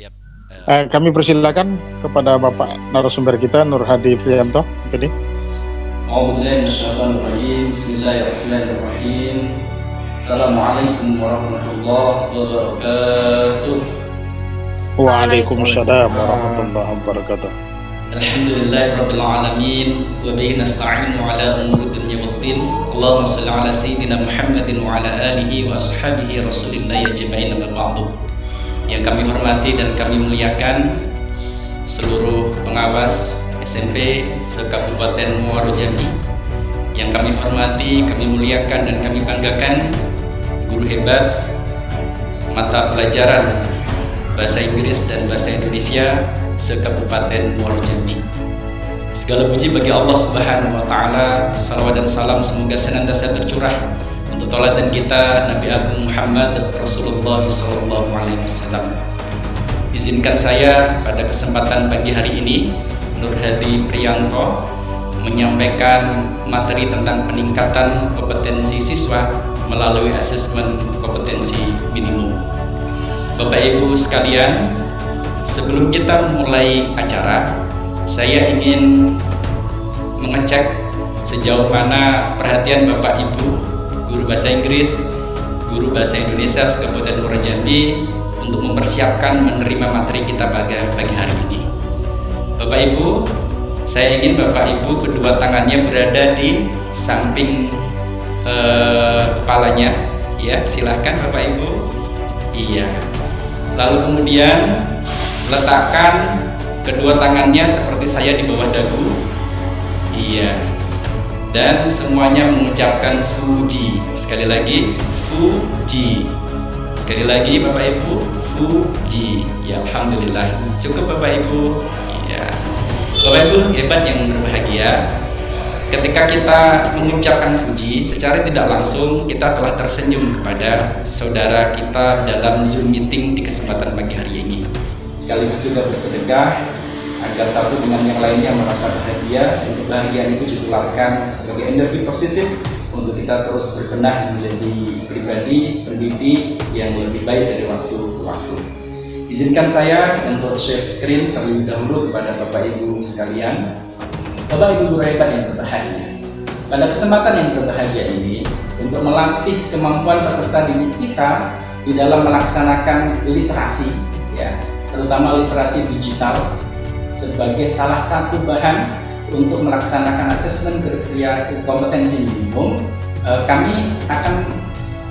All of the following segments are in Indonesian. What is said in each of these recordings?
Siap. Kami persilakan kepada Bapak narasumber kita, Nur Hadi Priyanto. Jadi, Bismillahirrahmanirrahim. Assalamualaikum warahmatullahi wabarakatuh. Waalaikumsalam warahmatullahi wabarakatuh. Alhamdulillahirabbil alamin wa bihi nasta'inu ala umuri dunya waddin. Allahumma shalli ala sayyidina Muhammadin wa ala alihi wa ashabihi Rasulillah ajma'in amma ba'du. Yang kami hormati dan kami muliakan seluruh pengawas SMP se-Kabupaten Muaro Jambi. Yang kami hormati, kami muliakan dan kami banggakan guru hebat mata pelajaran Bahasa Inggris dan Bahasa Indonesia se-Kabupaten Muaro Jambi. Segala puji bagi Allah Subhanahu wa taala, salawat dan salam semoga senantiasa tercurah untuk tauladan kita Nabi Agung Muhammad Rasulullah sallallahu alaihi wasallam. Izinkan saya pada kesempatan pagi hari ini, Nur Hadi Priyanto, menyampaikan materi tentang peningkatan kompetensi siswa melalui asesmen kompetensi minimum. Bapak Ibu sekalian, sebelum kita mulai acara, saya ingin mengecek sejauh mana perhatian Bapak Ibu, guru bahasa Inggris, guru bahasa Indonesia se-Kabupaten Muaro Jambi untuk mempersiapkan menerima materi kita pagi hari ini. Bapak Ibu, saya ingin Bapak Ibu kedua tangannya berada di samping kepalanya, ya, silahkan Bapak Ibu. Iya. Lalu kemudian letakkan kedua tangannya seperti saya di bawah dagu. Iya. Dan semuanya mengucapkan Fuji. Sekali lagi, Fuji. Sekali lagi Bapak Ibu, Fuji. Ya, alhamdulillah. Cukup Bapak Ibu. Iya. Bapak Ibu hebat yang berbahagia. Ketika kita mengucapkan Fuji, secara tidak langsung kita telah tersenyum kepada saudara kita dalam Zoom meeting di kesempatan pagi hari ini. Sekaligus juga bersedekah agar satu dengan yang lainnya merasa bahagia, dan kebahagiaan itu ditularkan sebagai energi positif untuk kita terus berbenah menjadi pribadi pendidik yang lebih baik dari waktu ke waktu. Izinkan saya untuk share screen terlebih dahulu kepada Bapak Ibu sekalian. Bapak Ibu guru hebat yang berbahagia, pada kesempatan yang berbahagia ini, untuk melatih kemampuan peserta didik kita di dalam melaksanakan literasi, ya, terutama literasi digital, sebagai salah satu bahan untuk melaksanakan asesmen kriteria kompetensi minimum, kami akan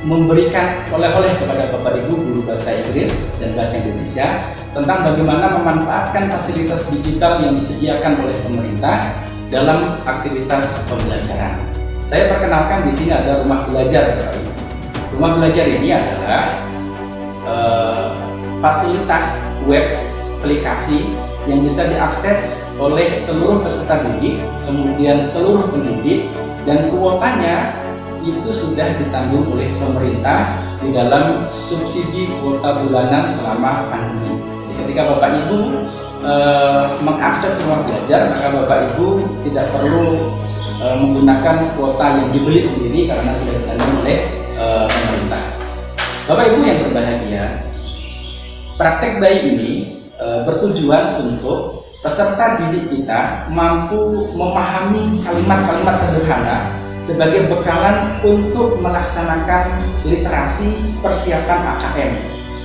memberikan oleh-oleh kepada Bapak Ibu guru bahasa Inggris dan bahasa Indonesia tentang bagaimana memanfaatkan fasilitas digital yang disediakan oleh pemerintah dalam aktivitas pembelajaran. Saya perkenalkan di sini ada rumah belajar, Bapak Ibu. Rumah belajar ini adalah fasilitas web aplikasi yang bisa diakses oleh seluruh peserta didik, kemudian seluruh pendidik, dan kuotanya itu sudah ditanggung oleh pemerintah di dalam subsidi kuota bulanan selama pandemi. Jadi ketika Bapak Ibu mengakses rumah belajar, maka Bapak Ibu tidak perlu menggunakan kuota yang dibeli sendiri karena sudah ditanggung oleh pemerintah. Bapak Ibu yang berbahagia, praktek baik ini bertujuan untuk peserta didik kita mampu memahami kalimat-kalimat sederhana sebagai bekalan untuk melaksanakan literasi persiapan AKM,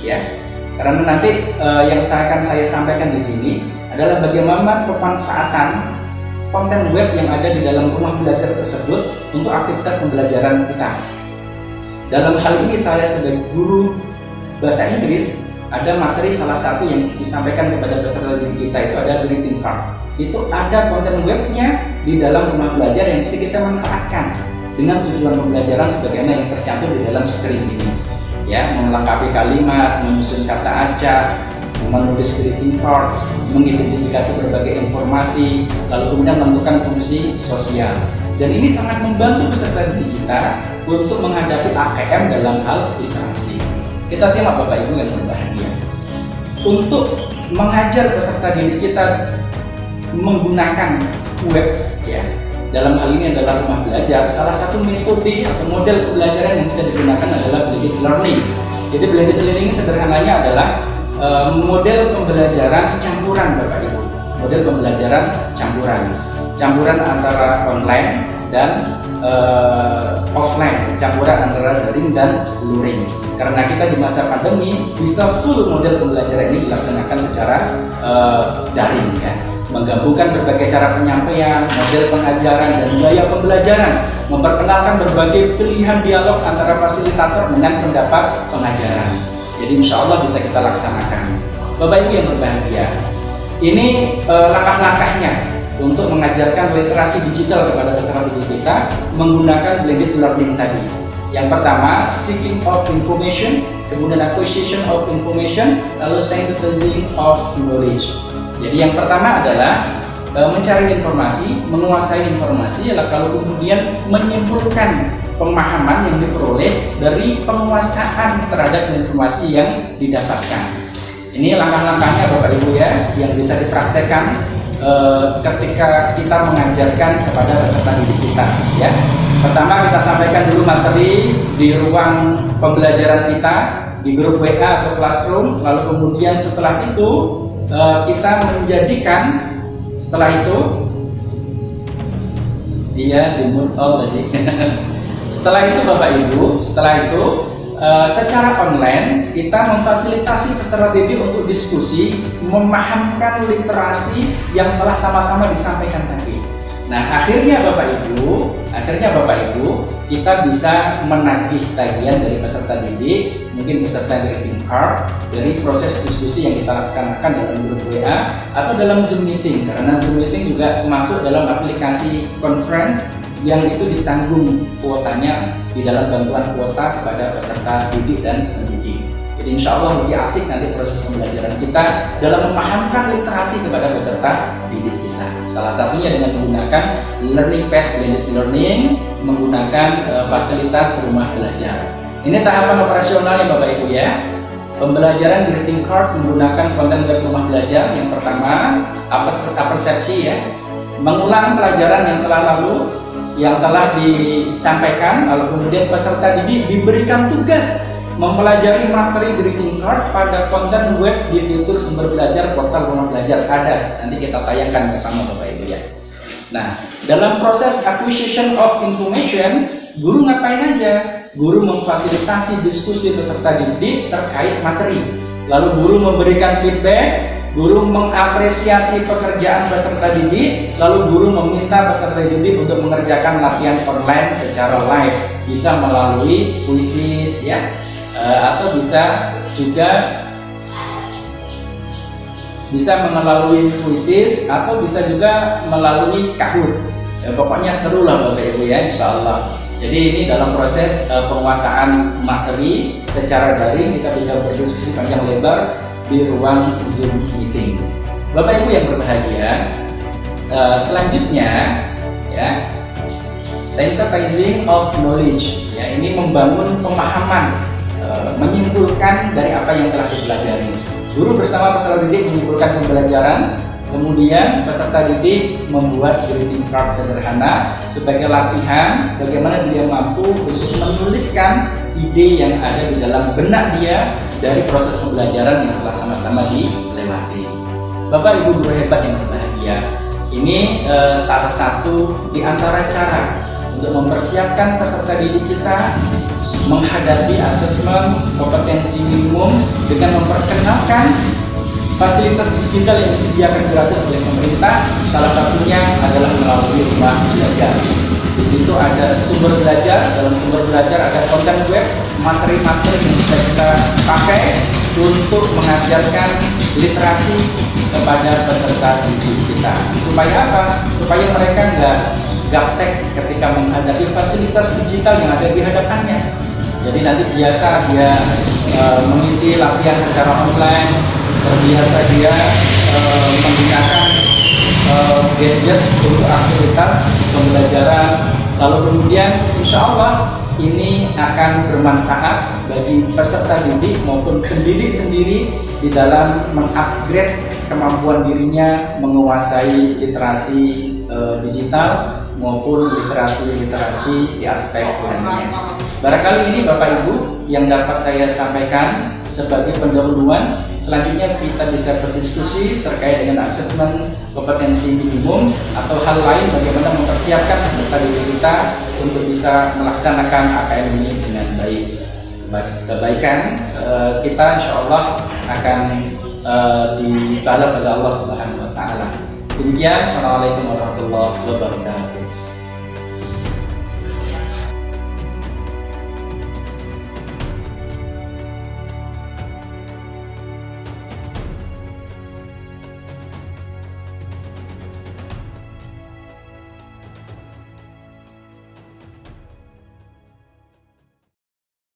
ya. Karena nanti yang akan saya sampaikan di sini adalah bagaimana pemanfaatan konten web yang ada di dalam rumah belajar tersebut untuk aktivitas pembelajaran kita. Dalam hal ini saya sebagai guru bahasa Inggris, ada materi salah satu yang disampaikan kepada peserta didik kita itu ada greeting card. Itu ada konten webnya di dalam rumah belajar yang bisa kita manfaatkan dengan tujuan pembelajaran sebagaimana yang tercantum di dalam screen ini. Ya, melengkapi kalimat, menyusun kata acak, menulis greeting cards, mengidentifikasi berbagai informasi, lalu kemudian menentukan fungsi sosial. Dan ini sangat membantu peserta didik kita untuk menghadapi AKM dalam hal literasi. Kita simak Bapak Ibu yang berbahagia. Untuk mengajar peserta didik kita menggunakan web, ya, dalam hal ini adalah rumah belajar, salah satu metode atau model pembelajaran yang bisa digunakan adalah blended learning. Jadi blended learning sederhananya adalah model pembelajaran campuran Bapak Ibu. Model pembelajaran campuran antara online dan offline, campuran antara daring dan luring. Karena kita di masa pandemi bisa full model pembelajaran ini dilaksanakan secara daring ya. Menggabungkan berbagai cara penyampaian, model pengajaran dan gaya pembelajaran, memperkenalkan berbagai pilihan dialog antara fasilitator dengan pendapat pengajaran. Jadi insya Allah bisa kita laksanakan. Bapak Ibu yang berbahagia, ini langkah-langkahnya untuk mengajarkan literasi digital kepada peserta didik kita menggunakan blended learning tadi. Yang pertama, seeking of information, kemudian acquisition of information, lalu synthesizing of knowledge. Jadi yang pertama adalah mencari informasi, menguasai informasi, lalu kemudian menyimpulkan pemahaman yang diperoleh dari penguasaan terhadap informasi yang didapatkan. Ini langkah-langkahnya Bapak Ibu ya, yang bisa dipraktekkan ketika kita mengajarkan kepada peserta didik kita ya. Pertama, kita sampaikan dulu materi di ruang pembelajaran kita di grup WA atau classroom, lalu kemudian setelah itu kita menjadikan setelah itu di mute all tadi. Setelah itu Bapak Ibu, secara online kita memfasilitasi peserta didik untuk diskusi, memahamkan literasi yang telah sama-sama disampaikan tadi. Nah, akhirnya Bapak Ibu, kita bisa menagih tagihan dari peserta didik, mungkin peserta greeting card dari proses diskusi yang kita laksanakan dalam grup WA atau dalam Zoom meeting, karena Zoom meeting juga masuk dalam aplikasi conference yang itu ditanggung kuotanya di dalam bantuan kuota kepada peserta didik dan pendidik. Jadi insya Allah lebih asik nanti proses pembelajaran kita dalam memahamkan literasi kepada peserta didik kita. Salah satunya dengan menggunakan learning pad blended learning, menggunakan fasilitas rumah belajar. Ini tahapan operasionalnya Bapak Ibu ya. Pembelajaran greeting card menggunakan konten web rumah belajar. Yang pertama, persepsi ya, mengulang pelajaran yang telah lalu, yang telah disampaikan, lalu kemudian peserta didik diberikan tugas mempelajari materi greeting card pada konten web di fitur sumber belajar portal rumah belajar ada. Nanti kita tayangkan bersama Bapak Ibu ya. Nah, dalam proses acquisition of information, guru ngapain aja? Guru memfasilitasi diskusi peserta didik terkait materi. Lalu guru memberikan feedback, guru mengapresiasi pekerjaan peserta didik, lalu guru meminta peserta didik untuk mengerjakan latihan online secara live, bisa melalui quizzes ya, atau bisa juga melalui quizzes atau bisa juga melalui Kahoot. Ya, pokoknya seru lah Bapak Ibu ya, insya Allah. Jadi ini dalam proses penguasaan materi secara daring, kita bisa berdiskusi panjang lebar di ruang Zoom meeting. Bapak Ibu yang berbahagia, selanjutnya ya, synthesizing of knowledge ya, ini membangun pemahaman, menyimpulkan dari apa yang telah dipelajari. Guru bersama peserta didik menyimpulkan pembelajaran, kemudian peserta didik membuat greeting card sederhana sebagai latihan bagaimana dia mampu untuk menuliskan ide yang ada di dalam benak dia dari proses pembelajaran yang telah sama-sama dilewati. Bapak Ibu guru hebat yang berbahagia, ini salah satu di antara cara untuk mempersiapkan peserta didik kita menghadapi asesmen kompetensi minimum dengan memperkenalkan fasilitas digital yang disediakan gratis oleh pemerintah. Salah satunya adalah melalui rumah belajar. Di situ ada sumber belajar, dalam sumber belajar ada konten web, materi-materi yang bisa kita pakai untuk mengajarkan literasi kepada peserta didik kita. Supaya apa? Supaya mereka nggak gaptek ketika menghadapi fasilitas digital yang ada di hadapannya. Jadi nanti biasa dia mengisi latihan secara online, terbiasa dia menggunakan gadget untuk aktivitas pembelajaran, lalu kemudian insya Allah ini akan bermanfaat bagi peserta didik maupun pendidik sendiri di dalam mengupgrade kemampuan dirinya menguasai literasi digital maupun literasi di aspek lainnya. Barangkali ini Bapak Ibu yang dapat saya sampaikan sebagai pendahuluan. Selanjutnya kita bisa berdiskusi terkait dengan asesmen kompetensi minimum atau hal lain bagaimana mempersiapkan anggota diri kita untuk bisa melaksanakan AKM ini dengan baik. Kebaikan kita insya Allah akan dibalas oleh Allah Subhanahu wa Ta'ala. Demikian, assalamualaikum warahmatullahi wabarakatuh.